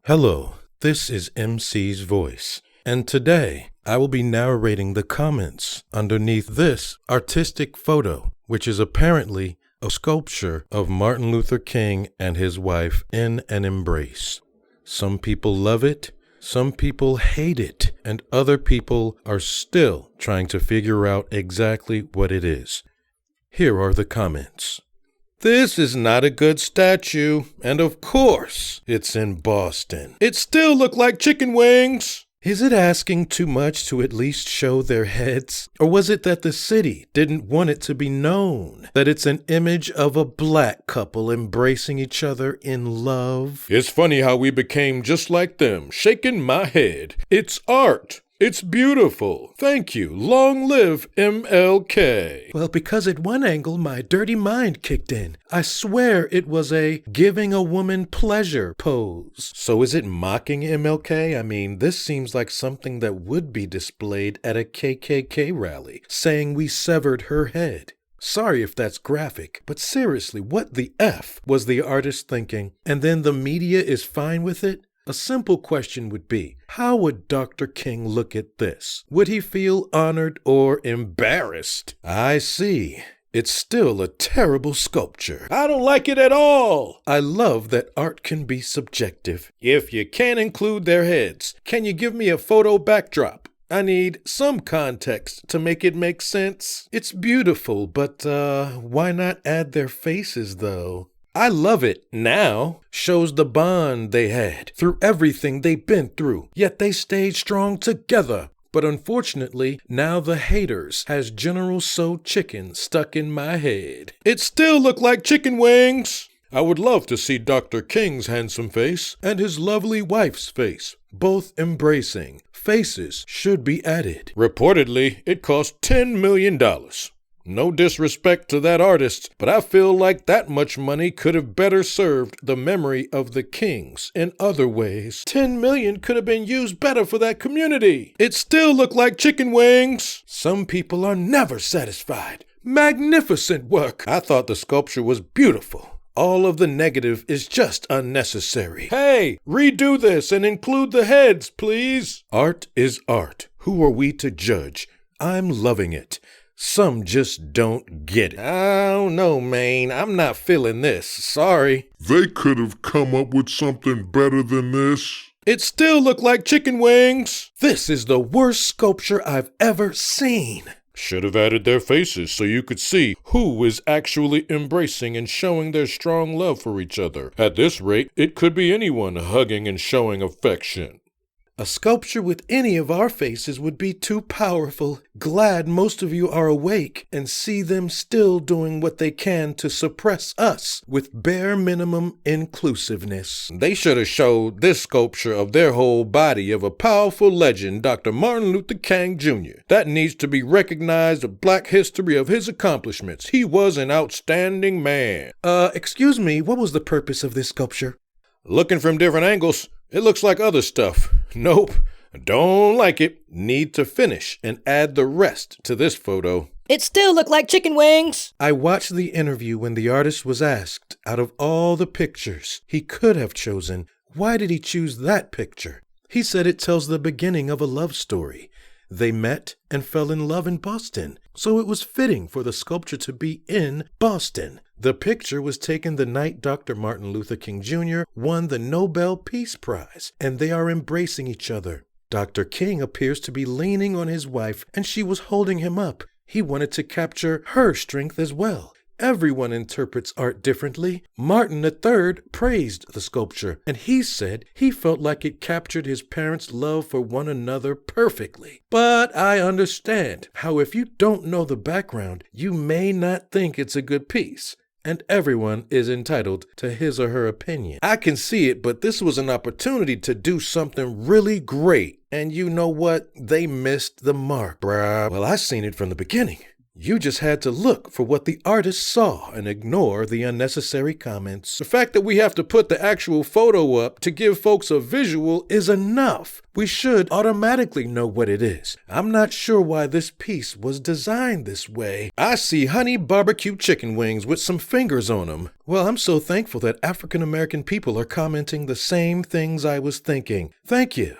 Hello, this is MC's voice, and today I will be narrating the comments underneath this artistic photo, which is apparently a sculpture of Martin Luther King and his wife in an embrace. Some people love it, some people hate it, and other people are still trying to figure out exactly what it is. Here are the comments. This is not a good statue, and of course, it's in Boston. It still look like chicken wings. Is it asking too much to at least show their heads? Or was it that the city didn't want it to be known that it's an image of a black couple embracing each other in love? It's funny how we became just like them, shaking my head. It's art. It's beautiful. Thank you. Long live MLK. Well, because at one angle my dirty mind kicked in. I swear it was a giving a woman pleasure pose. So is it mocking MLK? I mean, this seems like something that would be displayed at a KKK rally, saying we severed her head. Sorry if that's graphic, but seriously, what the F was the artist thinking? And then the media is fine with it? A simple question would be, how would Dr. King look at this? Would he feel honored or embarrassed? I see. It's still a terrible sculpture. I don't like it at all. I love that art can be subjective. If you can't include their heads, can you give me a photo backdrop? I need some context to make it make sense. It's beautiful, but why not add their faces though? I love it now. Shows the bond they had through everything they've been through, yet they stayed strong together. But unfortunately, now the haters has General So Chicken stuck in my head. It still look like chicken wings. I would love to see Dr. King's handsome face and his lovely wife's face, both embracing. Faces should be added. Reportedly, it cost $10 million. No disrespect to that artist, but I feel like that much money could have better served the memory of the Kings in other ways. $10 million could have been used better for that community. It still looked like chicken wings. Some people are never satisfied. Magnificent work. I thought the sculpture was beautiful. All of the negative is just unnecessary. Hey, redo this and include the heads, please. Art is art. Who are we to judge? I'm loving it. Some just don't get it. I don't know, man. I'm not feeling this. Sorry. They could have come up with something better than this. It still looked like chicken wings. This is the worst sculpture I've ever seen. Should have added their faces so you could see who is actually embracing and showing their strong love for each other. At this rate, it could be anyone hugging and showing affection. A sculpture with any of our faces would be too powerful. Glad most of you are awake and see them still doing what they can to suppress us with bare minimum inclusiveness. They should have showed this sculpture of their whole body of a powerful legend, Dr. Martin Luther King Jr. That needs to be recognized a black history of his accomplishments. He was an outstanding man. Excuse me, what was the purpose of this sculpture? Looking from different angles, it looks like other stuff. Nope, don't like it. Need to finish and add the rest to this photo. It still looked like chicken wings. I watched the interview when the artist was asked, out of all the pictures he could have chosen, why did he choose that picture? He said it tells the beginning of a love story. They met and fell in love in Boston, so it was fitting for the sculpture to be in Boston. The picture was taken the night Dr. Martin Luther King Jr. won the Nobel Peace Prize, and they are embracing each other. Dr. King appears to be leaning on his wife, and she was holding him up. He wanted to capture her strength as well. Everyone interprets art differently. Martin III praised the sculpture, and he said he felt like it captured his parents' love for one another perfectly. But I understand how if you don't know the background, you may not think it's a good piece. And everyone is entitled to his or her opinion. I can see it, but this was an opportunity to do something really great. And you know what? They missed the mark, bruh. Well, I seen it from the beginning. You just had to look for what the artist saw and ignore the unnecessary comments. The fact that we have to put the actual photo up to give folks a visual is enough. We should automatically know what it is. I'm not sure why this piece was designed this way. I see honey barbecue chicken wings with some fingers on them. Well, I'm so thankful that African American people are commenting the same things I was thinking. Thank you.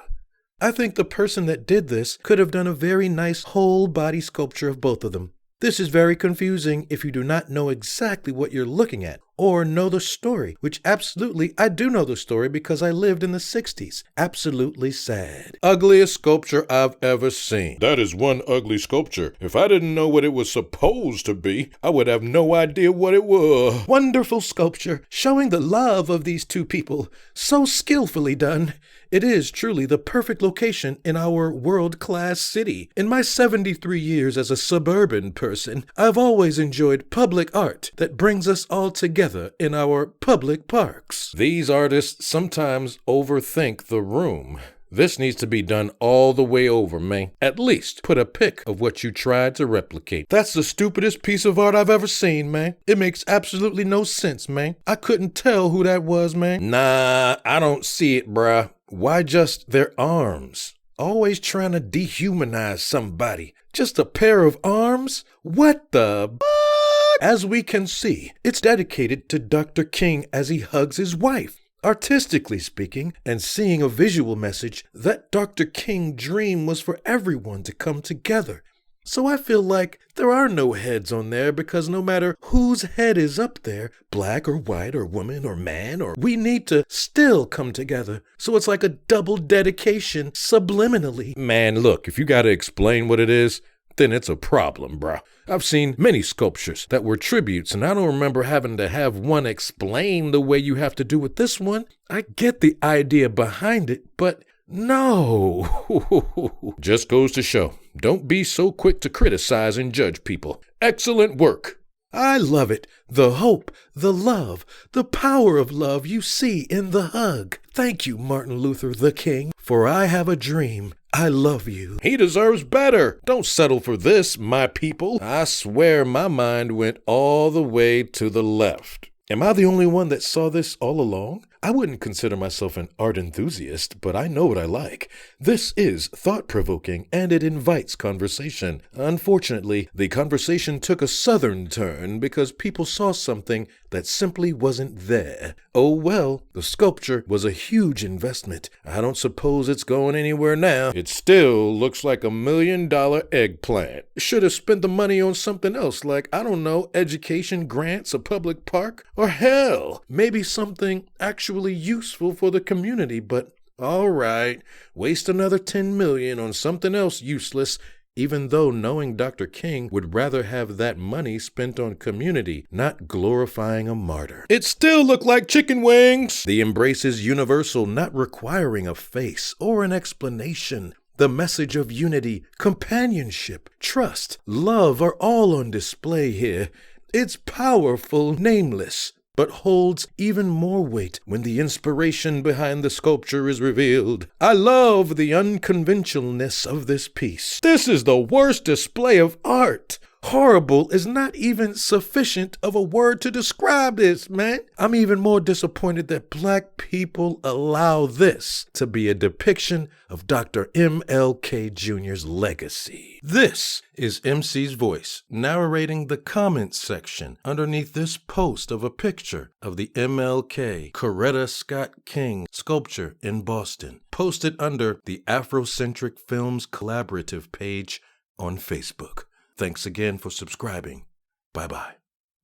I think the person that did this could have done a very nice whole body sculpture of both of them. This is very confusing if you do not know exactly what you're looking at or know the story, which absolutely I do know the story because I lived in the 60s. Absolutely sad. Ugliest sculpture I've ever seen. That is one ugly sculpture. If I didn't know what it was supposed to be, I would have no idea what it was. Wonderful sculpture showing the love of these two people. So skillfully done. It is truly the perfect location in our world-class city. In my 73 years as a suburban person, I've always enjoyed public art that brings us all together in our public parks. These artists sometimes overthink the room. This needs to be done all the way over, man. At least put a pic of what you tried to replicate. That's the stupidest piece of art I've ever seen, man. It makes absolutely no sense, man. I couldn't tell who that was, man. Nah, I don't see it, bruh. Why just their arms? Always trying to dehumanize somebody. Just a pair of arms? What the fuck? As we can see, it's dedicated to Dr. King as he hugs his wife. Artistically speaking, and seeing a visual message, that Dr. King dream was for everyone to come together. So I feel like there are no heads on there because no matter whose head is up there, black or white or woman or man, or we need to still come together. So it's like a double dedication subliminally. Man, look, if you gotta explain what it is, then it's a problem, bruh. I've seen many sculptures that were tributes, and I don't remember having to have one explain the way you have to do with this one. I get the idea behind it, but no. Just goes to show, don't be so quick to criticize and judge people. Excellent work. I love it. The hope, the love, the power of love you see in the hug. Thank you, Martin Luther the King, for I have a dream. I love you. He deserves better. Don't settle for this, my people. I swear my mind went all the way to the left. Am I the only one that saw this all along? I wouldn't consider myself an art enthusiast, but I know what I like. This is thought-provoking, and it invites conversation. Unfortunately, the conversation took a southern turn because people saw something that simply wasn't there. Oh well, the sculpture was a huge investment. I don't suppose it's going anywhere now. It still looks like $1 million eggplant. Should have spent the money on something else like, I don't know, education, grants, a public park, or hell, maybe something actually useful for the community, but all right, waste another $10 million on something else useless, even though knowing Dr. King would rather have that money spent on community, not glorifying a martyr. It still looked like chicken wings. The embrace is universal, not requiring a face or an explanation. The message of unity, companionship, trust, love are all on display here. It's powerful, nameless, but holds even more weight when the inspiration behind the sculpture is revealed. I love the unconventionalness of this piece. This is the worst display of art. Horrible is not even sufficient of a word to describe this, man. I'm even more disappointed that black people allow this to be a depiction of Dr. MLK Jr.'s legacy. This is MC's voice narrating the comments section underneath this post of a picture of the MLK Coretta Scott King sculpture in Boston, posted under the Afrocentric Films Collaborative page on Facebook. Thanks again for subscribing. Bye-bye.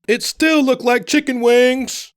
It still looked like chicken wings.